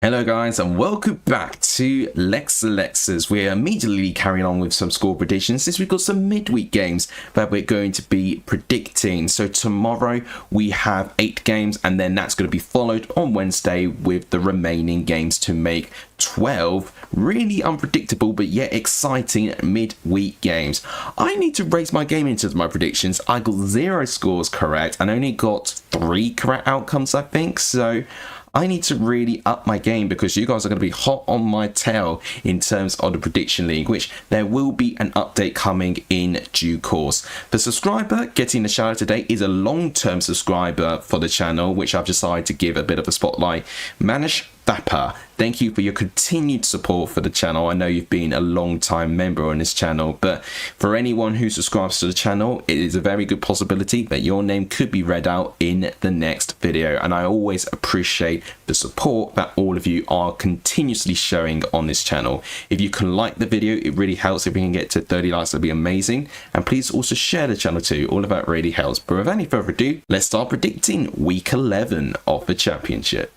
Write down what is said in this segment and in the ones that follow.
Hello guys and welcome back to Lexalexus. We're immediately carrying on with some score predictions. This we've got some midweek games that we're going to be predicting. So tomorrow we have 8 games and then that's going to be followed on Wednesday with the remaining games to make 12 really unpredictable but yet exciting midweek games. I need to raise my game into my predictions. I got 0 scores correct and only got 3 correct outcomes, I think. So I need to really up my game because you guys are going to be hot on my tail in terms of the prediction league, which there will be an update coming in due course. The subscriber getting the shout out today is a long-term subscriber for the channel, which I've decided to give a bit of a spotlight. Manish Thapar, thank you for your continued support for the channel. I know you've been a long time member on this channel, but for anyone who subscribes to the channel, it is a very good possibility that your name could be read out in the next video, and I always appreciate the support that all of you are continuously showing on this channel. If you can like the video, it really helps. If we can get to 30 likes, that'd be amazing, and please also share the channel too. All of that really helps. But without any further ado, let's start predicting week 11 of the championship.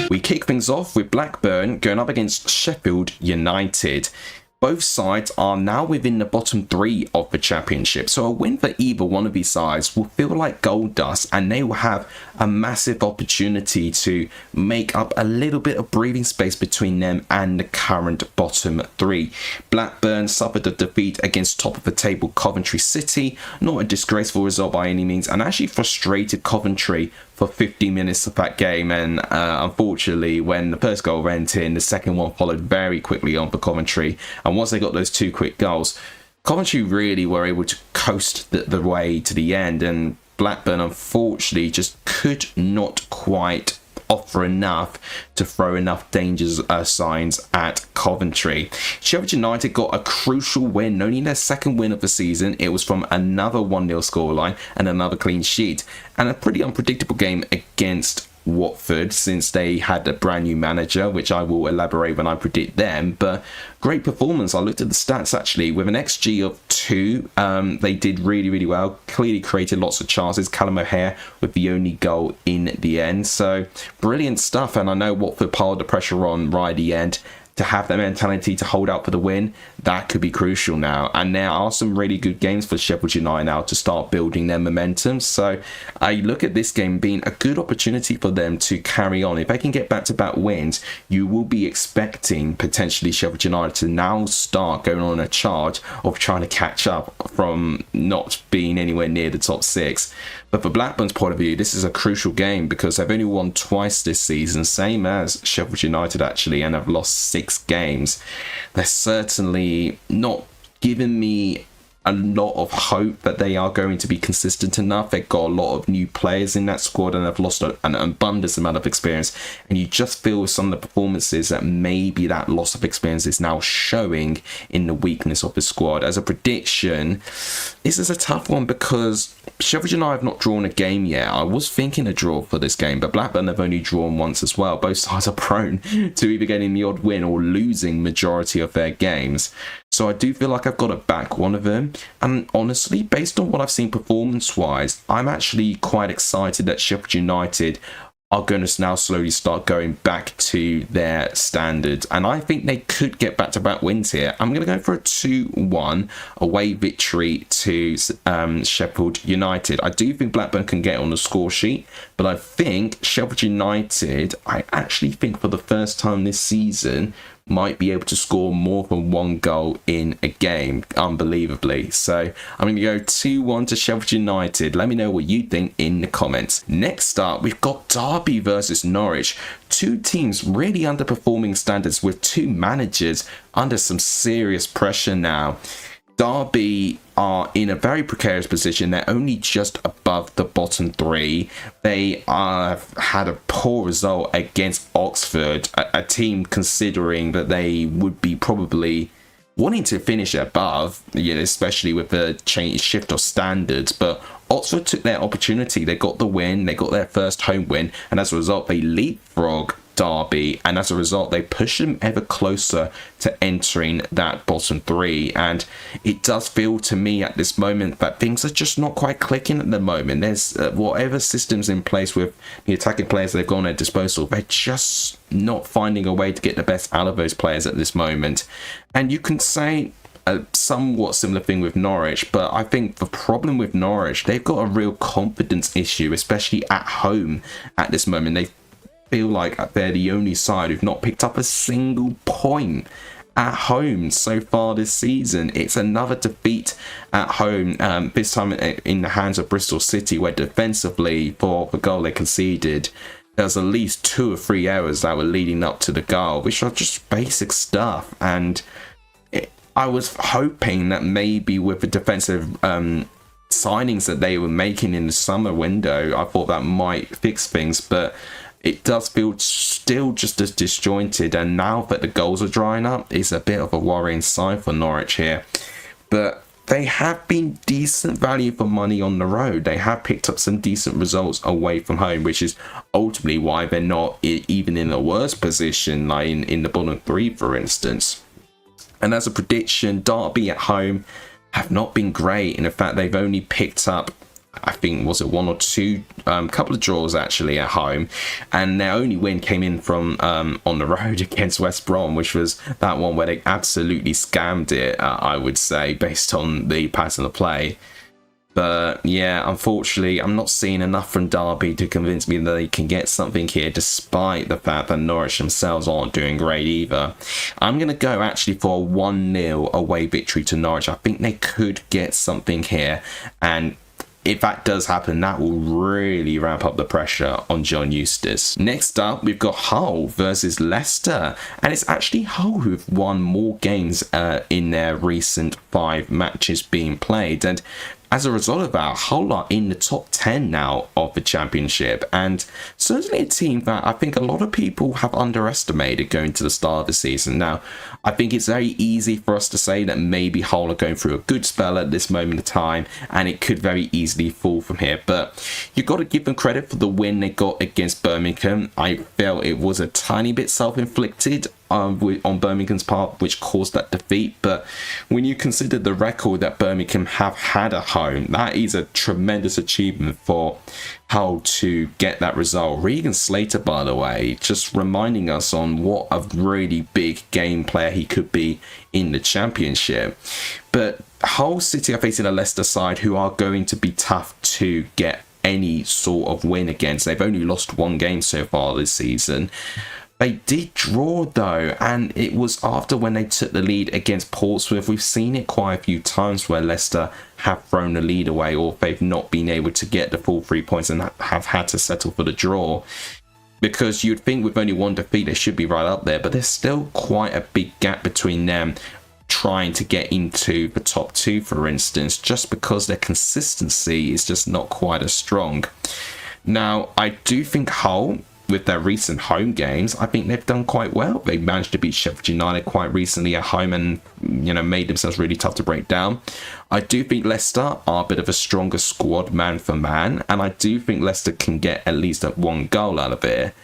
We kick things off with Blackburn going up against Sheffield United. Both sides are now within the bottom 3 of the championship, so a win for either one of these sides will feel like gold dust and they will have a massive opportunity to make up a little bit of breathing space between them and the current bottom 3. Blackburn suffered a defeat against top of the table Coventry City, not a disgraceful result by any means, and actually frustrated Coventry for 50 minutes of that game, and unfortunately when the first goal went in, the second one followed very quickly on for Coventry, and once they got those 2 quick goals, Coventry really were able to coast the way to the end, and Blackburn unfortunately just could not quite offer enough to throw enough danger signs at Coventry. Sheffield United got a crucial win, only their second win of the season. It was from another 1-0 scoreline and another clean sheet, and a pretty unpredictable game against Watford since they had a brand new manager, which I will elaborate when I predict them. But great performance. I looked at the stats actually with an XG of 2. They did really well, clearly created lots of chances. Callum O'Hare with the only goal in the end, so brilliant stuff. And I know Watford piled the pressure on right at the end. To have that mentality to hold out for the win, that could be crucial now. And there are some really good games for Sheffield United now to start building their momentum. So I look at this game being a good opportunity for them to carry on. If they can get back-to-back wins, you will be expecting potentially Sheffield United to now start going on a charge of trying to catch up from not being anywhere near the top 6. But for Blackburn's point of view, this is a crucial game because they've only won twice this season, same as Sheffield United actually, and have lost 6 games. They're certainly not giving me a lot of hope that they are going to be consistent enough. They've got a lot of new players in that squad and have lost an abundance amount of experience, and you just feel with some of the performances that maybe that loss of experience is now showing in the weakness of the squad. As a prediction, this is a tough one because Sheffield United have not drawn a game yet. I was thinking a draw for this game, but Blackburn have only drawn once as well. Both sides are prone to either getting the odd win or losing majority of their games. So I do feel like I've got to back one of them. And honestly, based on what I've seen performance-wise, I'm actually quite excited that Sheffield United are going to now slowly start going back to their standards. And I think they could get back-to-back wins here. I'm going to go for a 2-1 away victory to Sheffield United. I do think Blackburn can get on the score sheet, but I think Sheffield United, I actually think for the first time this season, might be able to score more than 1 goal in a game, unbelievably. So I'm going to go 2-1 to Sheffield United. Let me know what you think in the comments. Next up, we've got Derby versus Norwich. 2 teams really underperforming standards with 2 managers under some serious pressure now. Derby are in a very precarious position. They're only just above the bottom 3. They have had a poor result against Oxford, a team considering that they would be probably wanting to finish above, especially with the shift of standards. But Oxford took their opportunity. They got the win. They got their first home win. And as a result, they leapfrog Derby, and as a result they push them ever closer to entering that bottom three. And it does feel to me at this moment that things are just not quite clicking at the moment. There's whatever systems in place with the attacking players they've got on their disposal, they're just not finding a way to get the best out of those players at this moment. And you can say a somewhat similar thing with Norwich, but I think the problem with Norwich, they've got a real confidence issue, especially at home at this moment. They feel like they're the only side who've not picked up a single point at home so far this season. It's another defeat at home, this time in the hands of Bristol City, where defensively, for the goal they conceded, there's at least 2 or 3 errors that were leading up to the goal, which are just basic stuff. And I was hoping that maybe with the defensive signings that they were making in the summer window, I thought that might fix things, but it does feel still just as disjointed. And now that the goals are drying up, it's a bit of a worrying sign for Norwich here. But they have been decent value for money on the road. They have picked up some decent results away from home, which is ultimately why they're not even in a worse position, like in the bottom three, for instance. And as a prediction, Derby at home have not been great. In fact, they've only picked up, I think, was it 1 or 2, couple of draws actually at home, and their only win came in from on the road against West Brom, which was that one where they absolutely scammed it, I would say, based on the pattern of play. But yeah, unfortunately, I'm not seeing enough from Derby to convince me that they can get something here, despite the fact that Norwich themselves aren't doing great either. I'm going to go actually for a 1-0 away victory to Norwich. I think they could get something here, and if that does happen, that will really ramp up the pressure on John Eustace. Next up, we've got Hull versus Leicester. And it's actually Hull who've won more games in their recent 5 matches being played. And as a result of that, Hull are in the top 10 now of the Championship, and certainly a team that I think a lot of people have underestimated going to the start of the season. Now, I think it's very easy for us to say that maybe Hull are going through a good spell at this moment of time, and it could very easily fall from here. But you've got to give them credit for the win they got against Birmingham. I felt it was a tiny bit self-inflicted on Birmingham's part, which caused that defeat. But when you consider the record that Birmingham have had at home, that is a tremendous achievement for Hull to get that result. Regan Slater, by the way, just reminding us on what a really big game player he could be in the Championship. But Hull City are facing a Leicester side who are going to be tough to get any sort of win against. They've only lost 1 game so far this season. They did draw though, and it was after when they took the lead against Portsmouth. We've seen it quite a few times where Leicester have thrown the lead away, or they've not been able to get the full 3 points and have had to settle for the draw. Because you'd think with only 1 defeat they should be right up there, but there's still quite a big gap between them trying to get into the top 2, for instance, just because their consistency is just not quite as strong. Now, I do think Hull, with their recent home games, I think they've done quite well. They managed to beat Sheffield United quite recently at home and, made themselves really tough to break down. I do think Leicester are a bit of a stronger squad man for man, and I do think Leicester can get at least 1 goal out of it.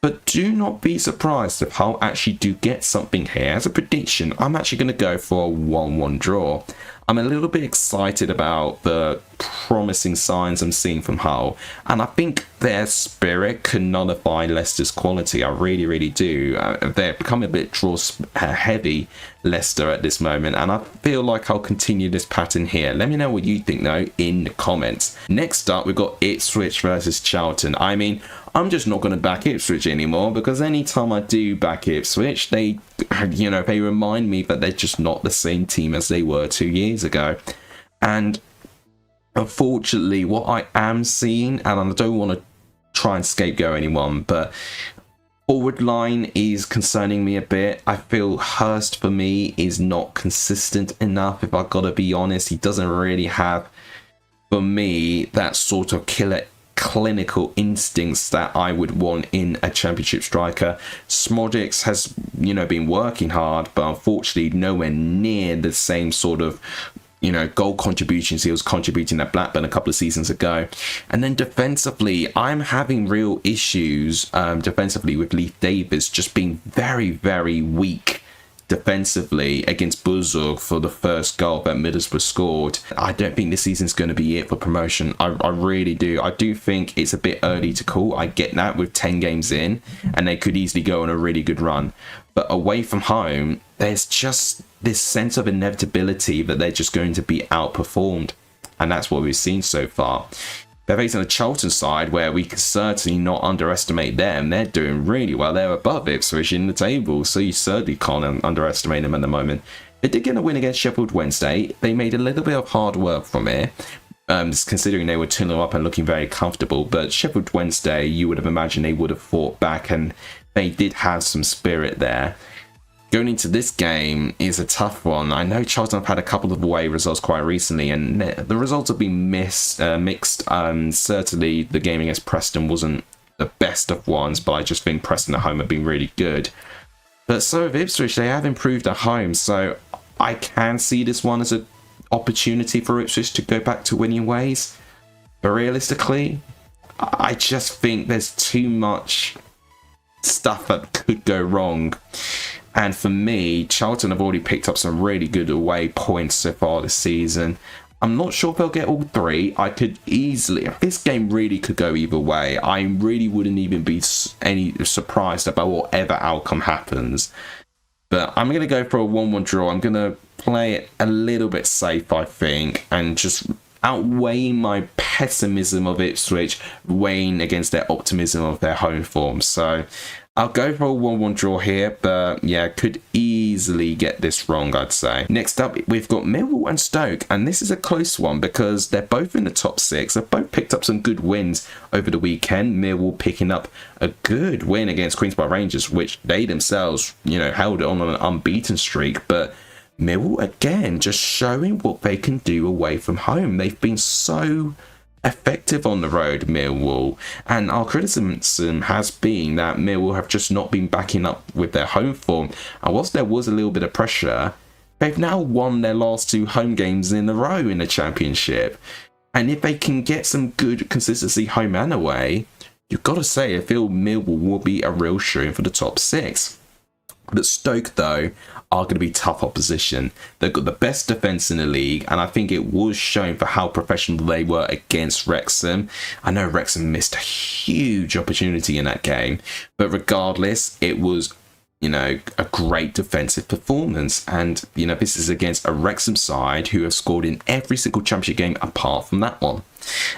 But do not be surprised if Hull actually do get something here. As a prediction, I'm actually going to go for a 1-1 draw. I'm a little bit excited about the promising signs I'm seeing from Hull, and I think their spirit can nullify Leicester's quality. I really, really do. They're becoming a bit draw heavy, Leicester, at this moment, and I feel like I'll continue this pattern here. Let me know what you think though in the comments. Next up, we've got Ipswich versus Charlton. I mean, I'm just not going to back Ipswich anymore, because anytime I do back Ipswich, they remind me that they're just not the same team as they were 2 years ago. And unfortunately, what I am seeing, and I don't want to try and scapegoat anyone, but forward line is concerning me a bit. I feel Hurst, for me, is not consistent enough, if I've got to be honest. He doesn't really have, for me, that sort of killer clinical instincts that I would want in a Championship striker. Smodix has, been working hard, but unfortunately nowhere near the same sort of, goal contributions he was contributing at Blackburn a couple of seasons ago. And then defensively, I'm having real issues defensively with Leif Davis just being very, very weak defensively against Buzog for the first goal that Middlesbrough scored. I don't think this season's going to be it for promotion. I really do. I do think it's a bit early to call. I get that with 10 games in, and they could easily go on a really good run. But away from home, there's just this sense of inevitability that they're just going to be outperformed. And that's what we've seen so far. They're facing a Charlton side where we can certainly not underestimate them. They're doing really well. They're above Ipswich in the table, so you certainly can't underestimate them at the moment. They did get a win against Sheffield Wednesday. They made a little bit of hard work from it, considering they were 2-0 up and looking very comfortable. But Sheffield Wednesday, you would have imagined they would have fought back, and they did have some spirit there. Going into this game is a tough one. I know Charlton have had a couple of away results quite recently, and the results have been mixed. Certainly, the game against Preston wasn't the best of ones, but I just think Preston at home have been really good. But so have Ipswich. They have improved at home, so I can see this one as an opportunity for Ipswich to go back to winning ways. But realistically, I just think there's too much stuff that could go wrong. And for me, Charlton have already picked up some really good away points so far this season. I'm not sure if they'll get all three. I could easily, if this game really could go either way, I really wouldn't even be any surprised about whatever outcome happens. But I'm going to go for a 1-1 draw. I'm going to play it a little bit safe, I think, and just outweighing my pessimism of Ipswich, weighing against their optimism of their home form. So I'll go for a 1-1 draw here, but yeah, could easily get this wrong, I'd say. Next up, we've got Millwall and Stoke, and this is a close one because they're both in the top 6. They've both picked up some good wins over the weekend. Millwall picking up a good win against Queen's Park Rangers, which they themselves, held on an unbeaten streak, but Millwall, again, just showing what they can do away from home. They've been so effective on the road, Millwall, and our criticism has been that Millwall have just not been backing up with their home form, and whilst there was a little bit of pressure, they've now won their last 2 home games in a row in the Championship, and if they can get some good consistency home and away, you've got to say I feel Millwall will be a real shoo-in for the top 6. But Stoke, though, are going to be tough opposition. They've got the best defence in the league, and I think it was shown for how professional they were against Wrexham. I know Wrexham missed a huge opportunity in that game, but regardless, it was, a great defensive performance. And, this is against a Wrexham side who have scored in every single Championship game apart from that one.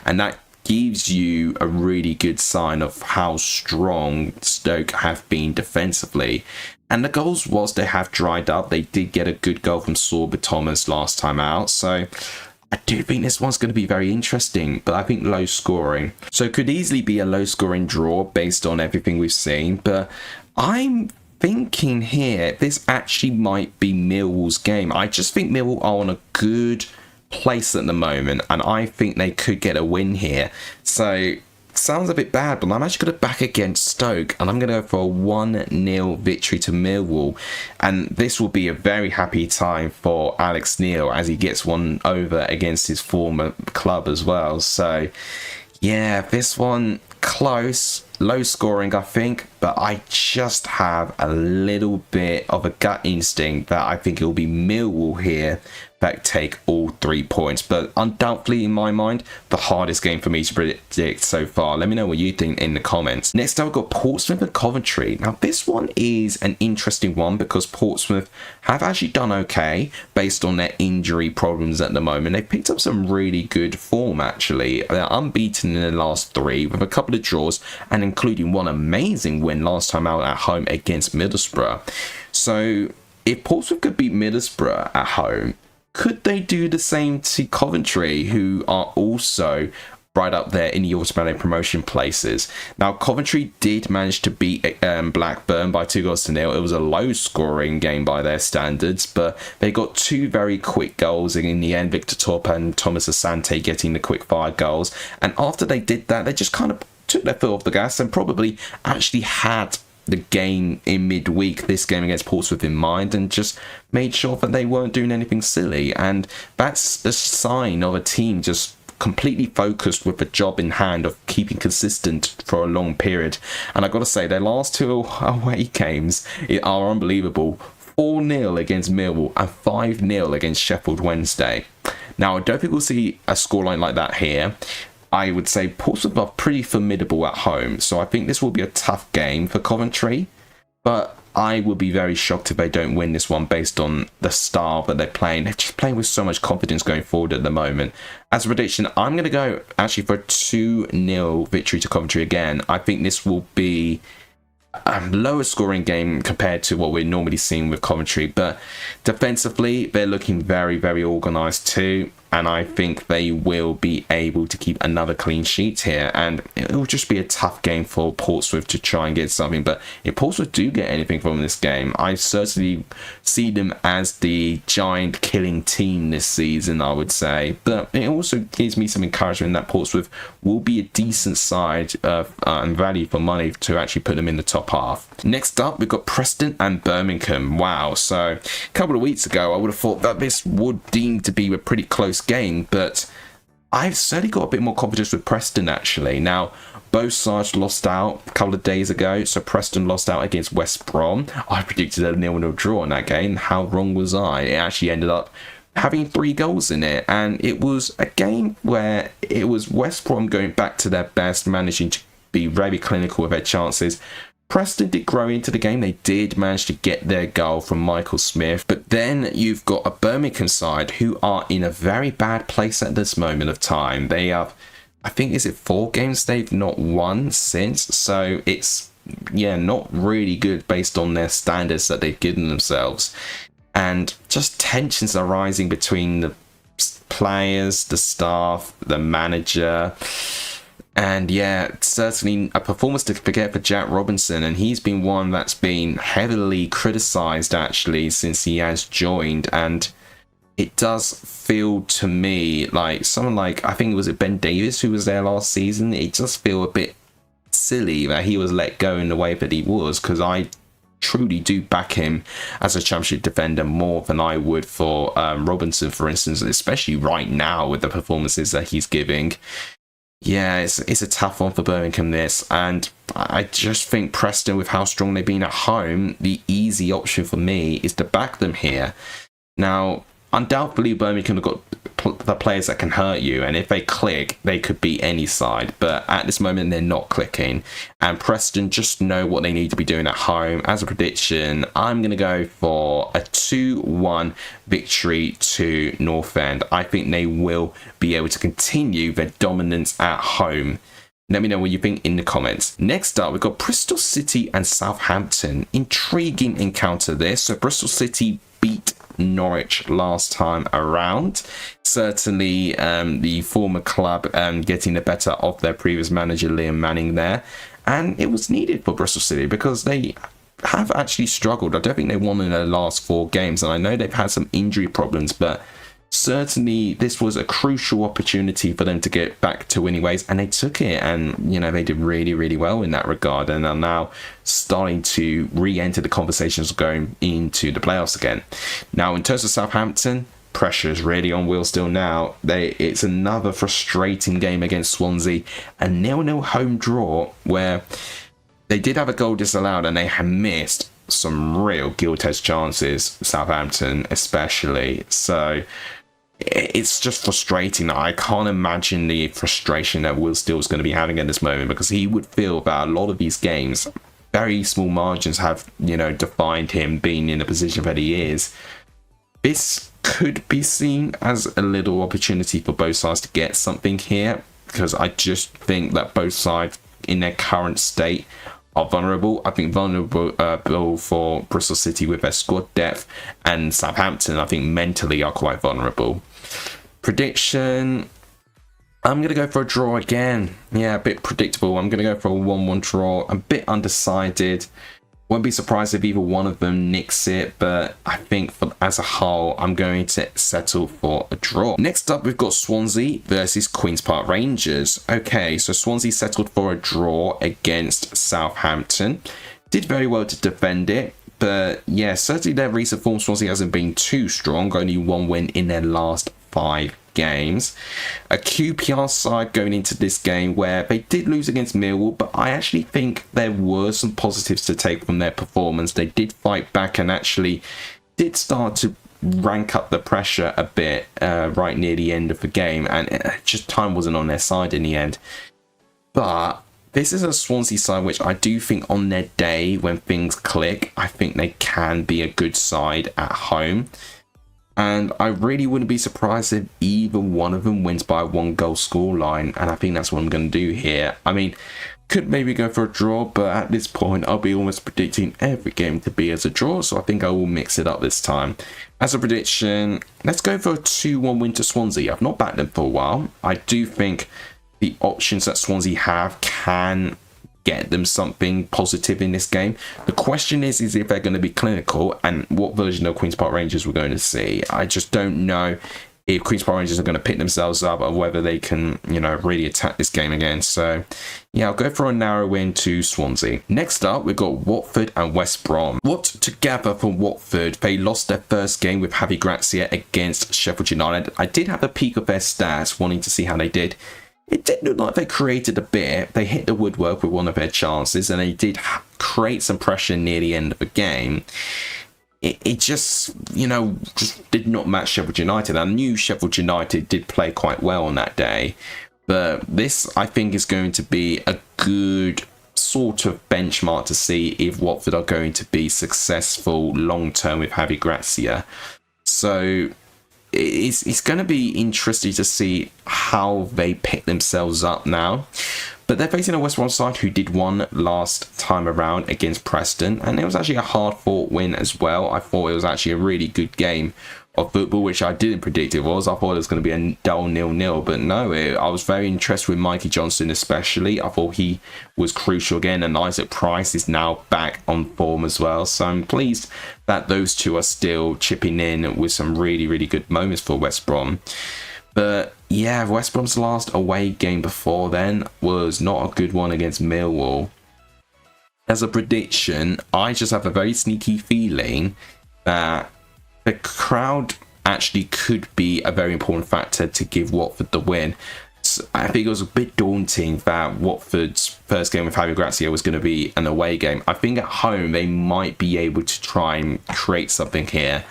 And that gives you a really good sign of how strong Stoke have been defensively. And the goals, whilst they have dried up, they did get a good goal from Sorba Thomas last time out. So I do think this one's going to be very interesting, but I think low scoring. So it could easily be a low scoring draw based on everything we've seen. But I'm thinking here, this actually might be Millwall's game. I just think Millwall are on a good place at the moment, and I think they could get a win here. So sounds a bit bad, but I'm actually going to back against Stoke, and I'm going to go for a 1-0 victory to Millwall. And this will be a very happy time for Alex Neil as he gets one over against his former club as well. So yeah, this one close, low scoring, I think, but I just have a little bit of a gut instinct that I think it will be Millwall here that take all 3 points. But undoubtedly, in my mind, the hardest game for me to predict so far. Let me know what you think in the comments. Next up, we've got Portsmouth and Coventry. Now, this one is an interesting one because Portsmouth have actually done okay based on their injury problems at the moment. They've picked up some really good form, actually. They're unbeaten in the last 3 with a couple of draws, and including one amazing win last time out at home against Middlesbrough. So if Portsmouth could beat Middlesbrough at home, could they do the same to Coventry, who are also right up there in the automatic promotion places? Now, Coventry did manage to beat Blackburn by 2-0. It was a low-scoring game by their standards, but they got 2 very quick goals in the end. Victor Top and Thomas Asante getting the quick-fire goals. And after they did that, they just kind of took their foot off the gas and probably actually had the game in midweek, this game against Portsmouth in mind, and just made sure that they weren't doing anything silly. And that's a sign of a team just completely focused with the job in hand of keeping consistent for a long period. And I gotta say, their last 2 away games are unbelievable. 4-0 against Millwall and 5-0 against Sheffield Wednesday. Now, I don't think we'll see a scoreline like that here. I would say Portsmouth are pretty formidable at home, so I think this will be a tough game for Coventry, but I will be very shocked if they don't win this one based on the style that they're playing. They're just playing with so much confidence going forward at the moment. As a prediction, I'm going to go actually for a 2-0 victory to Coventry again. I think this will be a lower scoring game compared to what we're normally seeing with Coventry, but defensively they're looking very, very organised too, and I think they will be able to keep another clean sheet here, and it will just be a tough game for Portsmouth to try and get something. But if Portsmouth do get anything from this game, I certainly see them as the giant killing team this season, I would say. But it also gives me some encouragement that Portsmouth will be a decent side and value for money to actually put them in the top half. Next up, we've got Preston and Birmingham. Wow, so a couple of weeks ago I would have thought that this would deem to be a pretty close game, but I've certainly got a bit more confidence with Preston actually. Now, both sides lost out a couple of days ago. So Preston lost out against West Brom. I predicted a 0-0 draw in that game. How wrong was I? It actually ended up having 3 goals in it, and it was a game where it was West Brom going back to their best, managing to be very clinical with their chances. Preston did grow into the game. They did manage to get their goal from Michael Smith. But then you've got a Birmingham side who are in a very bad place at this moment of time. They have, I think, is it 4 games they've not won since? So it's, yeah, not really good based on their standards that they've given themselves. And just tensions are rising between the players, the staff, the manager. And yeah, certainly a performance to forget for Jack Robinson, and he's been one that's been heavily criticised actually since he has joined, and it does feel to me like someone like, I think it was Ben Davies who was there last season, it does feel a bit silly that he was let go in the way that he was, because I truly do back him as a championship defender more than I would for Robinson, for instance, especially right now with the performances that he's giving. Yeah, it's a tough one for Birmingham, this, and I just think Preston, with how strong they've been at home, the easy option for me is to back them here. Now, undoubtedly Birmingham have got the players that can hurt you, and if they click, they could beat any side, but at this moment they're not clicking, and Preston just know what they need to be doing at home. As a prediction, I'm going to go for a 2-1 victory to North End. I think they will be able to continue their dominance at home. Let me know what you think in the comments. Next up, we've got Bristol City and Southampton. Intriguing encounter this. So Bristol City beat Norwich last time around. Certainly the former club getting the better of their previous manager Liam Manning there, and it was needed for Bristol City because they have actually struggled. I don't think they won in their last 4 games, and I know they've had some injury problems, but certainly this was a crucial opportunity for them to get back to winning ways, and they took it, and you know, they did really, really well in that regard, and are now starting to re-enter the conversations going into the playoffs again. Now, in terms of Southampton, pressure is really on Will still now. It's another frustrating game against Swansea, a 0-0 home draw where they did have a goal disallowed and they had missed some real gilt-edged chances, Southampton especially. So it's just frustrating. I can't imagine the frustration that Will Steele's going to be having at this moment, because he would feel that a lot of these games, very small margins have, you know, defined him being in the position that he is. This could be seen as a little opportunity for both sides to get something here, because I just think that both sides in their current state are vulnerable. I think vulnerable for Bristol City with their squad depth, and Southampton I think mentally are quite vulnerable. Prediction, I'm going to go for a draw again. Yeah, a bit predictable. I'm going to go for a 1-1 draw. I'm a bit undecided. Won't be surprised if either one of them nicks it, but I think as a whole, I'm going to settle for a draw. Next up, we've got Swansea versus Queen's Park Rangers. Okay, so Swansea settled for a draw against Southampton. did very well to defend it. But yeah, certainly their recent form, Swansea, hasn't been too strong. Only one win in their last 5 games. A QPR side going into this game where they did lose against Millwall, but I actually think there were some positives to take from their performance. They did fight back and actually did start to rank up the pressure a bit right near the end of the game, and just time wasn't on their side in the end. But this is a Swansea side which I do think on their day, when things click, I think they can be a good side at home. And I really wouldn't be surprised if either one of them wins by a 1-goal scoreline. And I think that's what I'm going to do here. I mean, could maybe go for a draw, but at this point, I'll be almost predicting every game to be as a draw. So I think I will mix it up this time. As a prediction, let's go for a 2-1 win to Swansea. I've not backed them for a while. I do think the options that Swansea have can get them something positive in this game. The question is if they're going to be clinical and what version of Queen's Park Rangers we're going to see. I just don't know if Queen's Park Rangers are going to pick themselves up or whether they can, really attack this game again. So yeah, I'll go for a narrow win to Swansea. Next up, we've got Watford and West Brom. What to gather from Watford? They lost their first game with Javi Gracia against Sheffield United. I did have a peek of their stats, wanting to see how they did. It did look like they created a bit. They hit the woodwork with one of their chances, and they did create some pressure near the end of the game. It just, just did not match Sheffield United. I knew Sheffield United did play quite well on that day, but this, I think, is going to be a good sort of benchmark to see if Watford are going to be successful long-term with Javi Gracia. So it's going to be interesting to see how they pick themselves up now. But they're facing a West Brom side who did one last time around against Preston, and it was actually a hard-fought win as well. I thought it was actually a really good game of football, which I didn't predict it was. I thought it was going to be a dull 0-0, but no, I was very interested with Mikey Johnson especially. I thought he was crucial again, and Isaac Price is now back on form as well. So I'm pleased that those two are still chipping in with some really, really good moments for West Brom. But yeah, West Brom's last away game before then was not a good one against Millwall. As a prediction, I just have a very sneaky feeling that the crowd actually could be a very important factor to give Watford the win. So I think it was a bit daunting that Watford's first game with Javi Gracia was going to be an away game. I think at home they might be able to try and create something here.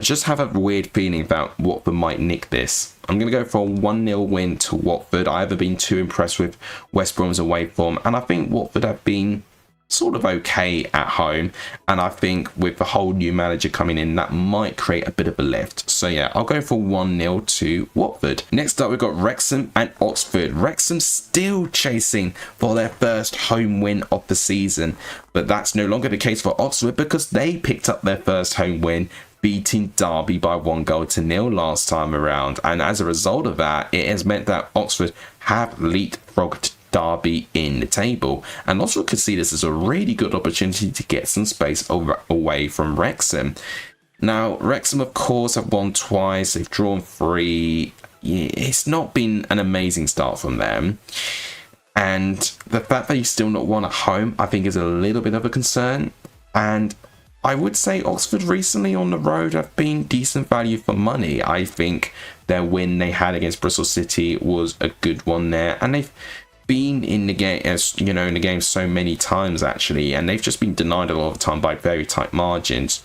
I just have a weird feeling that Watford might nick this. I'm going to go for a 1-0 win to Watford. I haven't been too impressed with West Brom's away form, and I think Watford have been sort of okay at home, and I think with the whole new manager coming in, that might create a bit of a lift. So yeah, I'll go for 1-0 to Watford. Next up, we've got Wrexham and Oxford. Wrexham still chasing for their first home win of the season, but that's no longer the case for Oxford because they picked up their first home win, beating Derby by 1-0 last time around, and as a result of that, it has meant that Oxford have leapfrogged Derby in the table, and Oxford could see this as a really good opportunity to get some space away from Wrexham. Now, Wrexham, of course, have won twice, they've drawn 3. It's not been an amazing start from them, and the fact that you've still not won at home, I think, is a little bit of a concern. And I would say Oxford recently on the road have been decent value for money. I think their win they had against Bristol City was a good one there, and they've been in the game, as in the game so many times actually, and they've just been denied a lot of the time by very tight margins.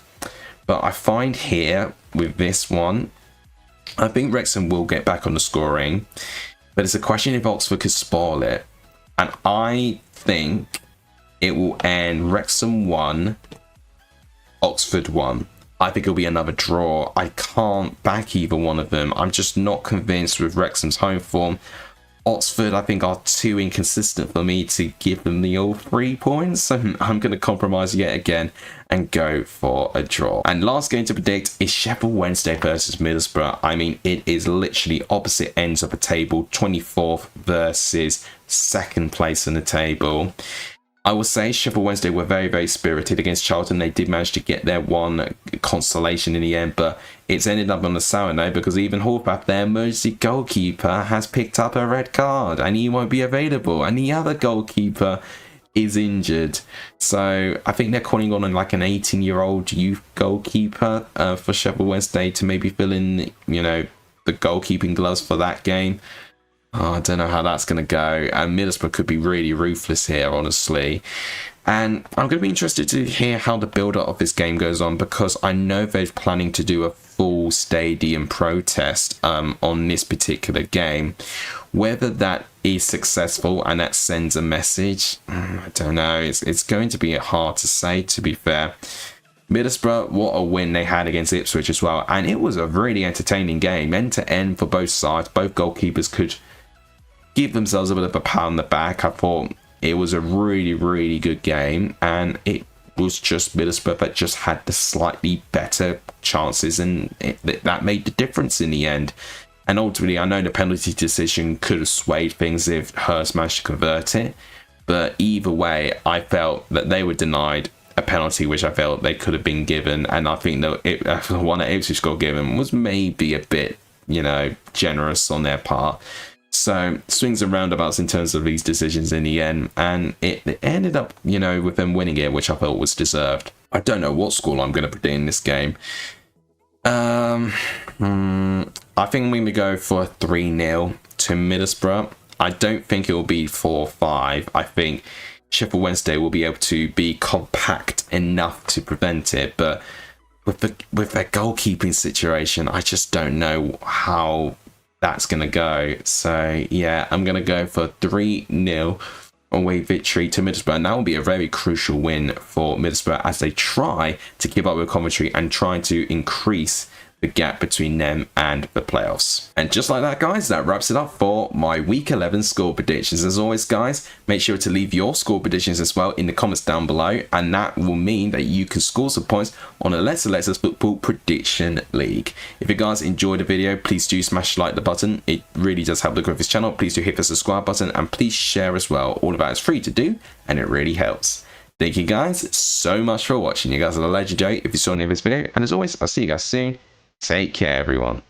But I find here with this one, I think Wrexham will get back on the scoring, but it's a question if Oxford could spoil it, and I think it will end Wrexham 1, Oxford 1. I think it'll be another draw. I can't back either one of them. I'm just not convinced with Wrexham's home form. Oxford, I think, are too inconsistent for me to give them the all 3 points. So I'm going to compromise yet again and go for a draw. And last game to predict is Sheffield Wednesday versus Middlesbrough. I mean, it is literally opposite ends of the table. 24th versus 2nd place in the table. I will say Sheffield Wednesday were very, very spirited against Charlton. They did manage to get their one consolation in the end, but it's ended up on the sour note because even Horvath, their emergency goalkeeper, has picked up a red card and he won't be available. And the other goalkeeper is injured. So I think they're calling on like an 18-year-old youth goalkeeper for Sheffield Wednesday to maybe fill in, you know, the goalkeeping gloves for that game. Oh, I don't know how that's going to go. And Middlesbrough could be really ruthless here, honestly. And I'm going to be interested to hear how the build-up of this game goes on, because I know they're planning to do a full stadium protest on this particular game. Whether that is successful and that sends a message, I don't know. It's going to be hard to say, to be fair. Middlesbrough, what a win they had against Ipswich as well. And it was a really entertaining game, end to end for both sides. Both goalkeepers could give themselves a bit of a pat on the back. I thought it was a really, really good game, and it was just Middlesbrough that just had the slightly better chances, and that made the difference in the end. And ultimately, I know the penalty decision could have swayed things if Hurst managed to convert it, but either way, I felt that they were denied a penalty which I felt they could have been given, and I think that the one that Ipswich got given was maybe a bit, you know, generous on their part. So swings and roundabouts in terms of these decisions in the end, and it ended up, you know, with them winning it, which I felt was deserved. I don't know what score I'm going to predict in this game. I think I'm going to go for a 3-0 to Middlesbrough. I don't think it will be 4-5. I think Sheffield Wednesday will be able to be compact enough to prevent it, but with their goalkeeping situation, I just don't know how that's going to go. So yeah, I'm going to go for 3-0 away victory to Middlesbrough, and that will be a very crucial win for Middlesbrough as they try to keep up with Coventry and try to increase the gap between them and the playoffs. And just like that, guys, that wraps it up for my week 11 score predictions. As always, guys, make sure to leave your score predictions as well in the comments down below, and that will mean that you can score some points on a Lexalexus Football Prediction League. If you guys enjoyed the video, please do smash like the button. It really does help the growth of this channel. Please do hit the subscribe button, and please share as well. All of that is free to do, and it really helps. Thank you guys so much for watching. You guys are legendary if you saw any of this video, and as always, I'll see you guys soon. Take care, everyone.